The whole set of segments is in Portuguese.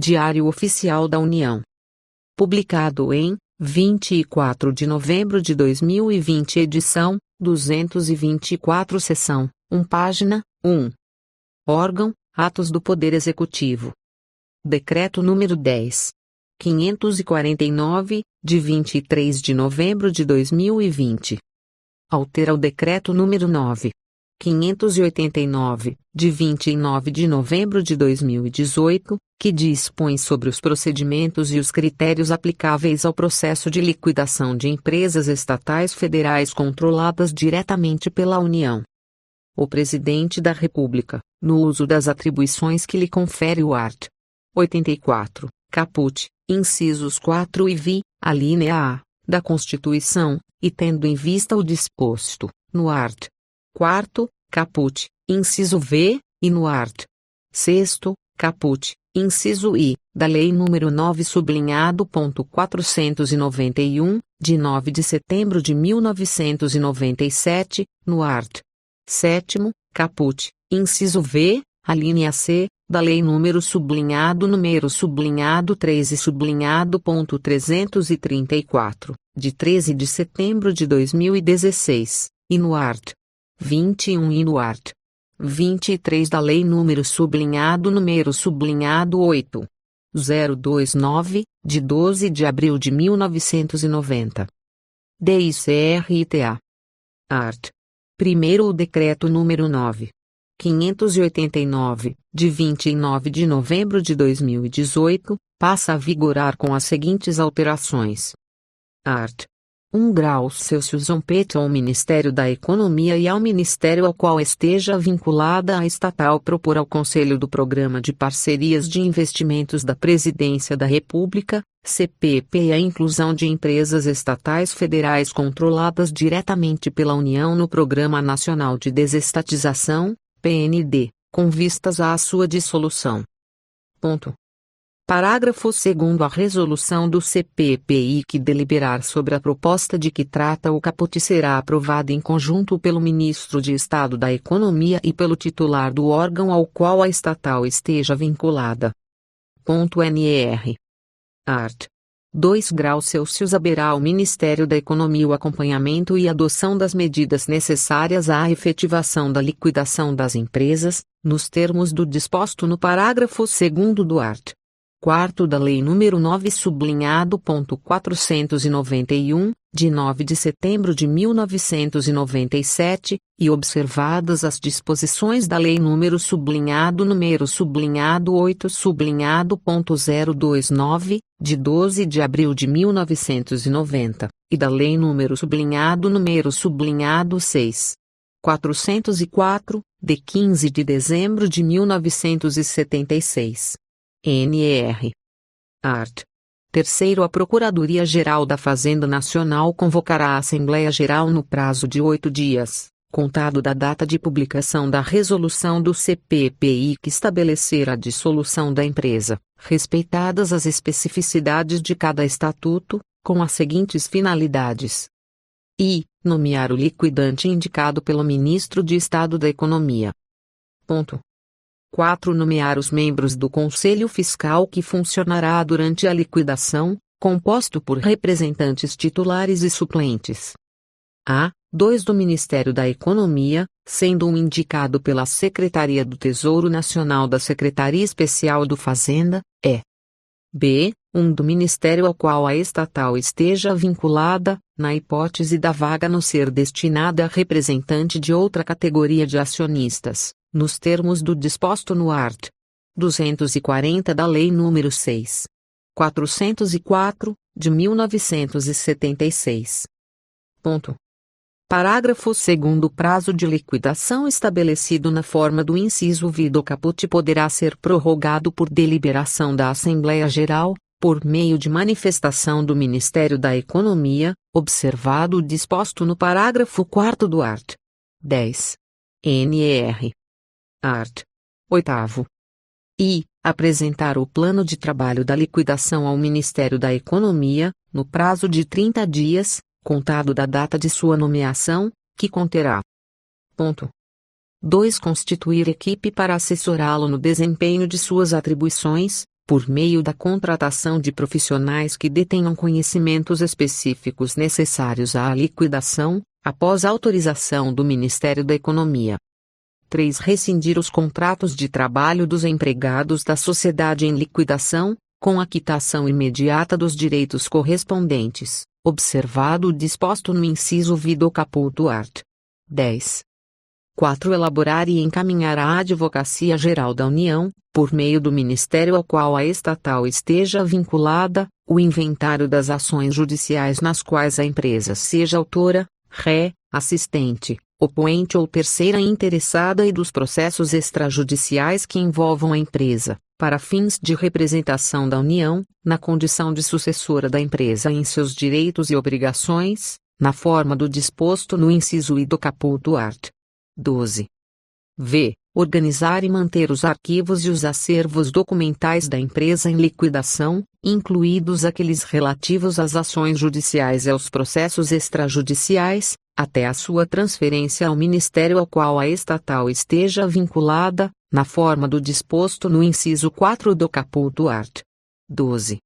Diário Oficial da União. Publicado em 24 de novembro de 2020, edição 224, seção 1, página 1. Órgão: Atos do Poder Executivo. Decreto número 10.549, de 23 de novembro de 2020. Altera o decreto número 9.589, de 29 de novembro de 2018, que dispõe sobre os procedimentos e os critérios aplicáveis ao processo de liquidação de empresas estatais federais controladas diretamente pela União. O Presidente da República, no uso das atribuições que lhe confere o art. 84, caput, incisos 4 e vi, alínea A, da Constituição, e tendo em vista o disposto, no art. 4º, caput, inciso V, e no art. 6º, caput, inciso I, da Lei nº 9.491, de 9 de setembro de 1997, no art. 7º, caput, inciso V, alínea C, da Lei número 13.334, de 13 de setembro de 2016, e no art. 21 e no art. 23 da Lei número 8.029, de 12 de abril de 1990. DICRITA. Art. 1º o Decreto número 9.589, de 29 de novembro de 2018, passa a vigorar com as seguintes alterações. Art. 1 graus Celsius compete ao Ministério da Economia e ao Ministério ao qual esteja vinculada a estatal propor ao Conselho do Programa de Parcerias de Investimentos da Presidência da República, CPP, a inclusão de empresas estatais federais controladas diretamente pela União no Programa Nacional de Desestatização, PND, com vistas à sua dissolução. Ponto. Parágrafo 2º. A resolução do CPPI que deliberar sobre a proposta de que trata o caput será aprovada em conjunto pelo Ministro de Estado da Economia e pelo titular do órgão ao qual a estatal esteja vinculada. Ponto NR. Art. 2 graus Celsius haverá ao Ministério da Economia o acompanhamento e adoção das medidas necessárias à efetivação da liquidação das empresas, nos termos do disposto no parágrafo 2º do art. 4º da Lei nº 9.491, de 9 de setembro de 1997, e observadas as disposições da Lei nº 8.029, de 12 de abril de 1990, e da Lei nº 6. 404, de 15 de dezembro de 1976. NR. Art. 3º. A Procuradoria-Geral da Fazenda Nacional convocará a Assembleia Geral no prazo de 8 dias, contado da data de publicação da resolução do CPPI que estabelecer a dissolução da empresa, respeitadas as especificidades de cada estatuto, com as seguintes finalidades: i. Nomear o liquidante indicado pelo Ministro de Estado da Economia. Ponto. 4. Nomear os membros do Conselho Fiscal que funcionará durante a liquidação, composto por representantes titulares e suplentes. A. 2 do Ministério da Economia, sendo um indicado pela Secretaria do Tesouro Nacional da Secretaria Especial do Fazenda, e. B. 1 do Ministério ao qual a estatal esteja vinculada, na hipótese da vaga não ser destinada a representante de outra categoria de acionistas, nos termos do disposto no art. 240 da Lei nº 6. 404, de 1976. Ponto. Parágrafo 2º. O prazo de liquidação estabelecido na forma do inciso V do caput poderá ser prorrogado por deliberação da Assembleia Geral, por meio de manifestação do Ministério da Economia, observado o disposto no parágrafo 4º do art. 10. NR. Art. 8º. I. Apresentar o plano de trabalho da liquidação ao Ministério da Economia, no prazo de 30 dias, contado da data de sua nomeação, que conterá. Ponto. 2. Constituir equipe para assessorá-lo no desempenho de suas atribuições, por meio da contratação de profissionais que detenham conhecimentos específicos necessários à liquidação, após autorização do Ministério da Economia. 3. Rescindir os contratos de trabalho dos empregados da sociedade em liquidação, com a quitação imediata dos direitos correspondentes, observado o disposto no inciso V do caput art. 10. 4. Elaborar e encaminhar à Advocacia Geral da União, por meio do Ministério ao qual a estatal esteja vinculada, o inventário das ações judiciais nas quais a empresa seja autora, ré, assistente, opoente ou terceira interessada e dos processos extrajudiciais que envolvam a empresa, para fins de representação da União, na condição de sucessora da empresa em seus direitos e obrigações, na forma do disposto no inciso I do caput art. 12. V. Organizar e manter os arquivos e os acervos documentais da empresa em liquidação, incluídos aqueles relativos às ações judiciais e aos processos extrajudiciais, até a sua transferência ao Ministério ao qual a estatal esteja vinculada, na forma do disposto no inciso 4 do caput art. 12.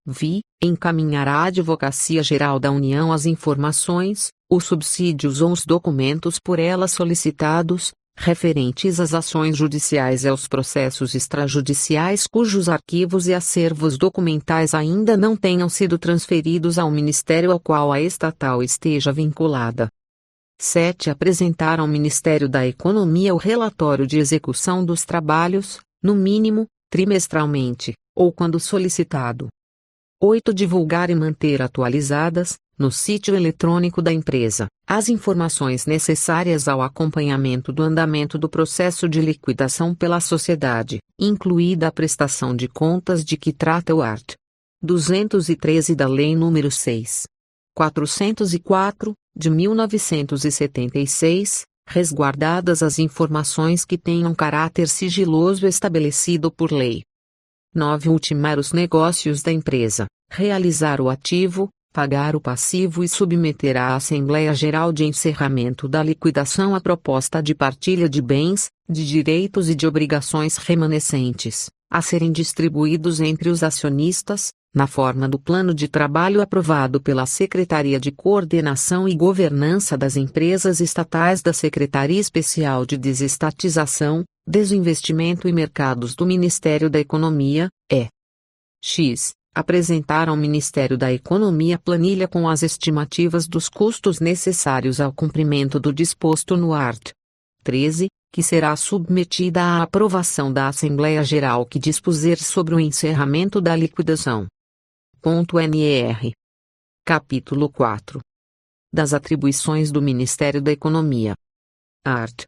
Vi. Encaminhar à Advocacia Geral da União as informações, os subsídios ou os documentos por ela solicitados, referentes às ações judiciais e aos processos extrajudiciais cujos arquivos e acervos documentais ainda não tenham sido transferidos ao Ministério ao qual a estatal esteja vinculada. 7. Apresentar ao Ministério da Economia o relatório de execução dos trabalhos, no mínimo, trimestralmente, ou quando solicitado. 8. Divulgar e manter atualizadas, no sítio eletrônico da empresa, as informações necessárias ao acompanhamento do andamento do processo de liquidação pela sociedade, incluída a prestação de contas de que trata o art. 213 da Lei nº 6. 404, de 1976, resguardadas as informações que tenham caráter sigiloso estabelecido por lei. 9. Ultimar os negócios da empresa, realizar o ativo, pagar o passivo e submeter à Assembleia Geral de Encerramento da Liquidação a proposta de partilha de bens, de direitos e de obrigações remanescentes, a serem distribuídos entre os acionistas, na forma do plano de trabalho aprovado pela Secretaria de Coordenação e Governança das Empresas Estatais da Secretaria Especial de Desestatização, Desinvestimento e Mercados do Ministério da Economia, X. Apresentar ao Ministério da Economia planilha com as estimativas dos custos necessários ao cumprimento do disposto no art. 13, que será submetida à aprovação da Assembleia Geral que dispuser sobre o encerramento da liquidação. .NER. Capítulo 4. Das atribuições do Ministério da Economia. Art.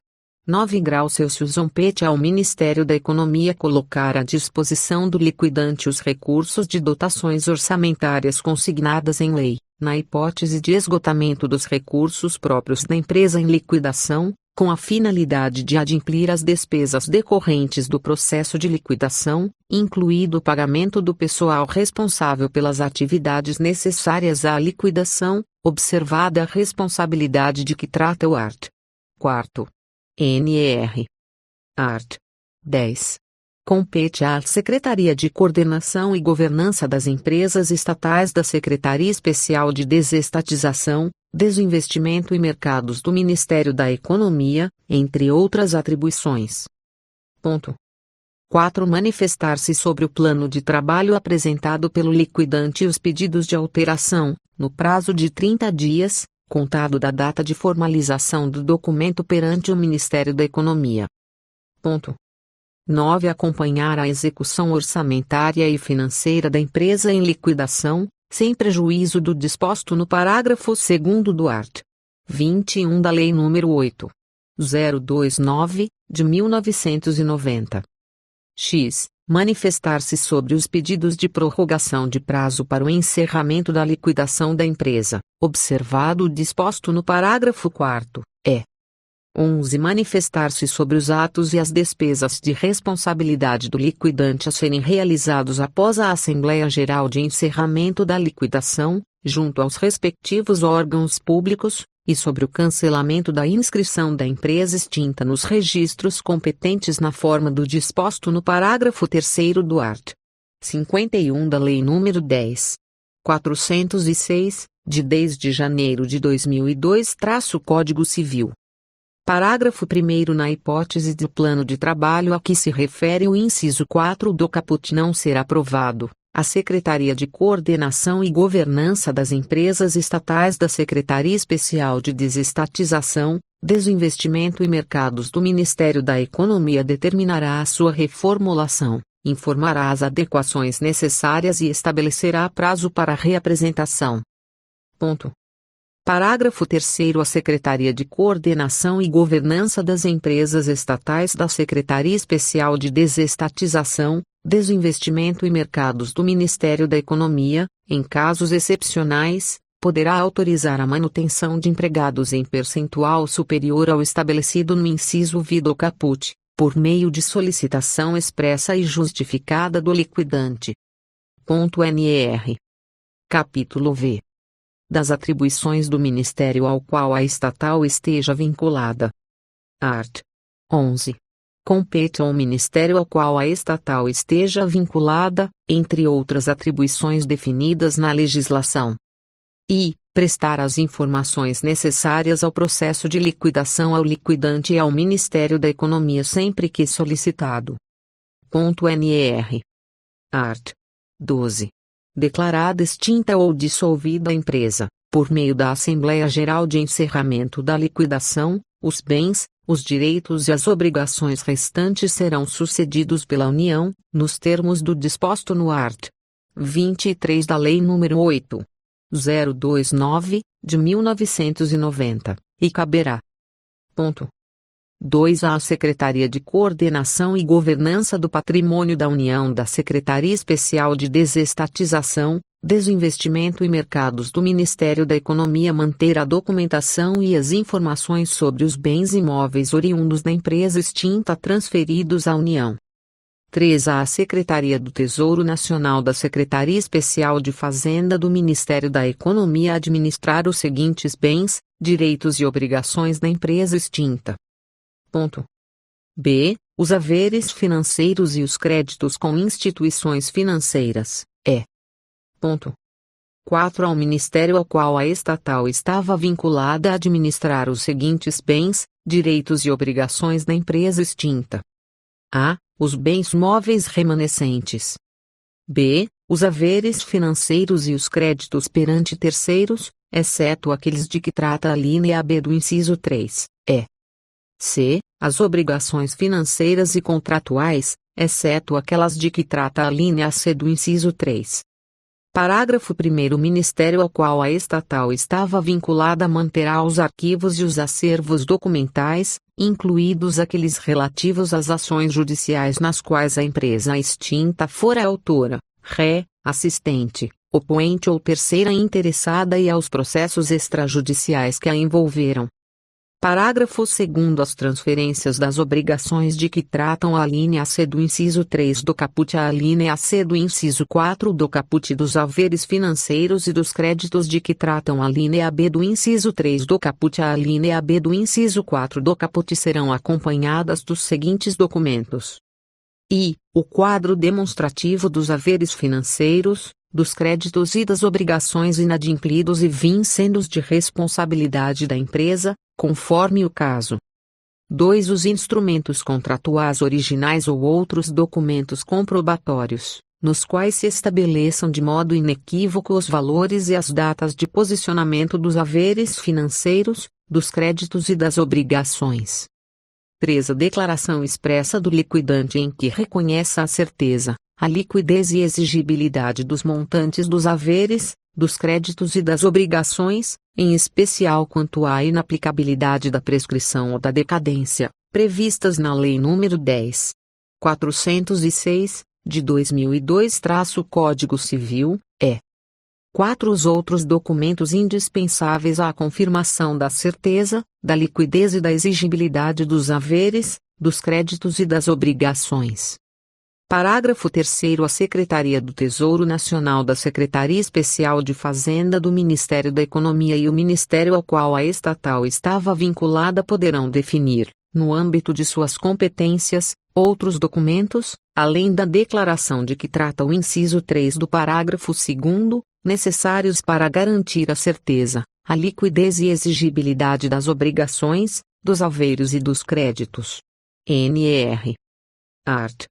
9 graus Celsius. Compete ao Ministério da Economia colocar à disposição do liquidante os recursos de dotações orçamentárias consignadas em lei, na hipótese de esgotamento dos recursos próprios da empresa em liquidação, com a finalidade de adimplir as despesas decorrentes do processo de liquidação, incluído o pagamento do pessoal responsável pelas atividades necessárias à liquidação, observada a responsabilidade de que trata o art. 4. NER. Art. 10. Compete à Secretaria de Coordenação e Governança das Empresas Estatais da Secretaria Especial de Desestatização, Desinvestimento e Mercados do Ministério da Economia, entre outras atribuições. 4. Manifestar-se sobre o plano de trabalho apresentado pelo liquidante e os pedidos de alteração, no prazo de 30 dias, contado da data de formalização do documento perante o Ministério da Economia. 9. Acompanhar a execução orçamentária e financeira da empresa em liquidação, sem prejuízo do disposto no parágrafo 2º do art. 21 da Lei nº 8.029, de 1990. X. Manifestar-se sobre os pedidos de prorrogação de prazo para o encerramento da liquidação da empresa, observado o disposto no parágrafo 4º, 11. Manifestar-se sobre os atos e as despesas de responsabilidade do liquidante a serem realizados após a Assembleia Geral de Encerramento da Liquidação, junto aos respectivos órgãos públicos, e sobre o cancelamento da inscrição da empresa extinta nos registros competentes na forma do disposto no parágrafo 3º do art. 51 da Lei nº 10.406, de 10 de janeiro de 2002-Código Civil. Parágrafo 1º. Na hipótese de plano de trabalho a que se refere o inciso 4 do caput não ser aprovado, a Secretaria de Coordenação e Governança das Empresas Estatais da Secretaria Especial de Desestatização, Desinvestimento e Mercados do Ministério da Economia determinará a sua reformulação, informará as adequações necessárias e estabelecerá prazo para reapresentação. Ponto. Parágrafo 3º. A Secretaria de Coordenação e Governança das Empresas Estatais da Secretaria Especial de Desestatização, Desinvestimento e Mercados do Ministério da Economia, em casos excepcionais, poderá autorizar a manutenção de empregados em percentual superior ao estabelecido no inciso V do caput, por meio de solicitação expressa e justificada do liquidante. NR. Capítulo V. Das atribuições do Ministério ao qual a estatal esteja vinculada. Art. 11. Compete ao Ministério ao qual a estatal esteja vinculada, entre outras atribuições definidas na legislação. I. Prestar as informações necessárias ao processo de liquidação ao liquidante e ao Ministério da Economia sempre que solicitado. NR. Art. 12. Declarada extinta ou dissolvida a empresa, por meio da Assembleia Geral de Encerramento da Liquidação, os bens, os direitos e as obrigações restantes serão sucedidos pela União, nos termos do disposto no art. 23 da Lei nº 8.029, de 1990, e caberá. 2. À Secretaria de Coordenação e Governança do Patrimônio da União da Secretaria Especial de Desestatização, Desinvestimento e Mercados do Ministério da Economia manter a documentação e as informações sobre os bens imóveis oriundos da empresa extinta transferidos à União. 3. À Secretaria do Tesouro Nacional da Secretaria Especial de Fazenda do Ministério da Economia administrar os seguintes bens, direitos e obrigações da empresa extinta. B. Os haveres financeiros e os créditos com instituições financeiras, e. 4. Ao Ministério ao qual a estatal estava vinculada a administrar os seguintes bens, direitos e obrigações da empresa extinta. A. Os bens móveis remanescentes. B. Os haveres financeiros e os créditos perante terceiros, exceto aqueles de que trata a linha B do inciso 3, e. C. As obrigações financeiras e contratuais, exceto aquelas de que trata a linha C do inciso 3. Parágrafo 1º. O Ministério ao qual a estatal estava vinculada manterá os arquivos e os acervos documentais, incluídos aqueles relativos às ações judiciais nas quais a empresa extinta fora autora, ré, assistente, opoente ou terceira interessada e aos processos extrajudiciais que a envolveram. Parágrafo 2º. As transferências das obrigações de que tratam a linha C do inciso 3 do caput à linha C do inciso 4 do caput dos haveres financeiros e dos créditos de que tratam a linha B do inciso 3 do caput à linha B do inciso 4 do caput serão acompanhadas dos seguintes documentos. I. O quadro demonstrativo dos haveres financeiros, dos créditos e das obrigações inadimplidos e vincendos de responsabilidade da empresa, conforme o caso. 2. Os instrumentos contratuais originais ou outros documentos comprobatórios, nos quais se estabeleçam de modo inequívoco os valores e as datas de posicionamento dos haveres financeiros, dos créditos e das obrigações. 3. A declaração expressa do liquidante em que reconheça a certeza, a liquidez e exigibilidade dos montantes dos haveres, dos créditos e das obrigações, em especial quanto à inaplicabilidade da prescrição ou da decadência, previstas na Lei nº 10.406, de 2002-Código Civil, e. 4. Os outros documentos indispensáveis à confirmação da certeza, da liquidez e da exigibilidade dos haveres, dos créditos e das obrigações. Parágrafo 3º. A Secretaria do Tesouro Nacional da Secretaria Especial de Fazenda do Ministério da Economia e o Ministério ao qual a estatal estava vinculada poderão definir, no âmbito de suas competências, outros documentos, além da declaração de que trata o inciso 3 do parágrafo 2º, necessários para garantir a certeza, a liquidez e exigibilidade das obrigações, dos alveiros e dos créditos. NR. Art.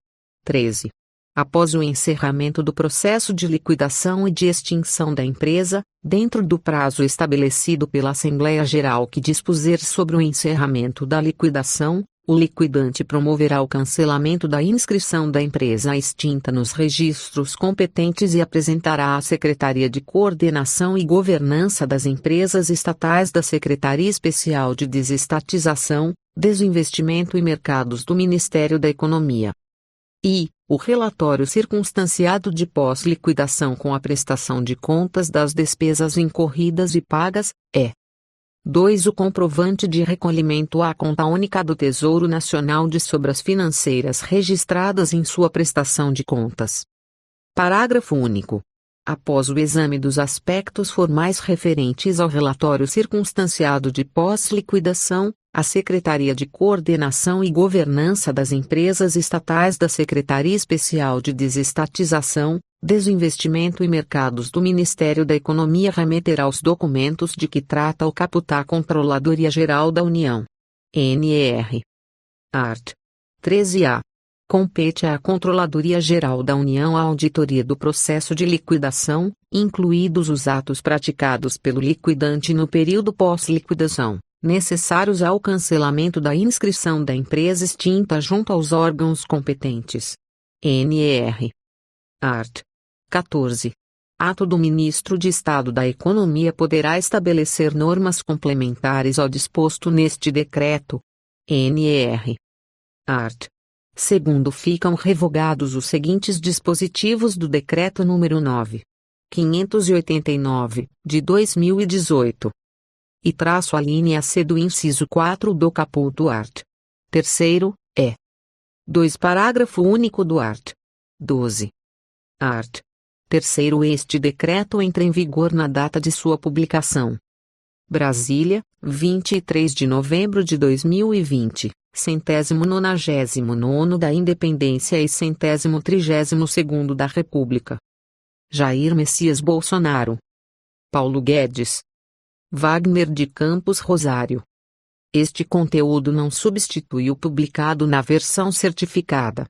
13. Após o encerramento do processo de liquidação e de extinção da empresa, dentro do prazo estabelecido pela Assembleia Geral que dispuser sobre o encerramento da liquidação, o liquidante promoverá o cancelamento da inscrição da empresa extinta nos registros competentes e apresentará à Secretaria de Coordenação e Governança das Empresas Estatais da Secretaria Especial de Desestatização, Desinvestimento e Mercados do Ministério da Economia. I. O relatório circunstanciado de pós-liquidação com a prestação de contas das despesas incorridas e pagas, é. 2. O comprovante de recolhimento à conta única do Tesouro Nacional de sobras financeiras registradas em sua prestação de contas. Parágrafo único. Após o exame dos aspectos formais referentes ao relatório circunstanciado de pós-liquidação, a Secretaria de Coordenação e Governança das Empresas Estatais da Secretaria Especial de Desestatização, Desinvestimento e Mercados do Ministério da Economia remeterá os documentos de que trata o caput à Controladoria Geral da União. NR. Art. 13-A. Compete à Controladoria Geral da União a auditoria do processo de liquidação, incluídos os atos praticados pelo liquidante no período pós-liquidação, necessários ao cancelamento da inscrição da empresa extinta junto aos órgãos competentes. NR. Art. 14. Ato do Ministro de Estado da Economia poderá estabelecer normas complementares ao disposto neste decreto. NR. Art. Segundo, ficam revogados os seguintes dispositivos do Decreto nº 9. 589, de 2018. E traço a linha C do inciso 4 do caput do art. 3º, é. 2. Parágrafo único do art. 12. Art. 3º. Este decreto entra em vigor na data de sua publicação. Brasília, 23 de novembro de 2020, 199º da Independência e 132º da República. Jair Messias Bolsonaro. Paulo Guedes. Wagner de Campos Rosário. Este conteúdo não substitui o publicado na versão certificada.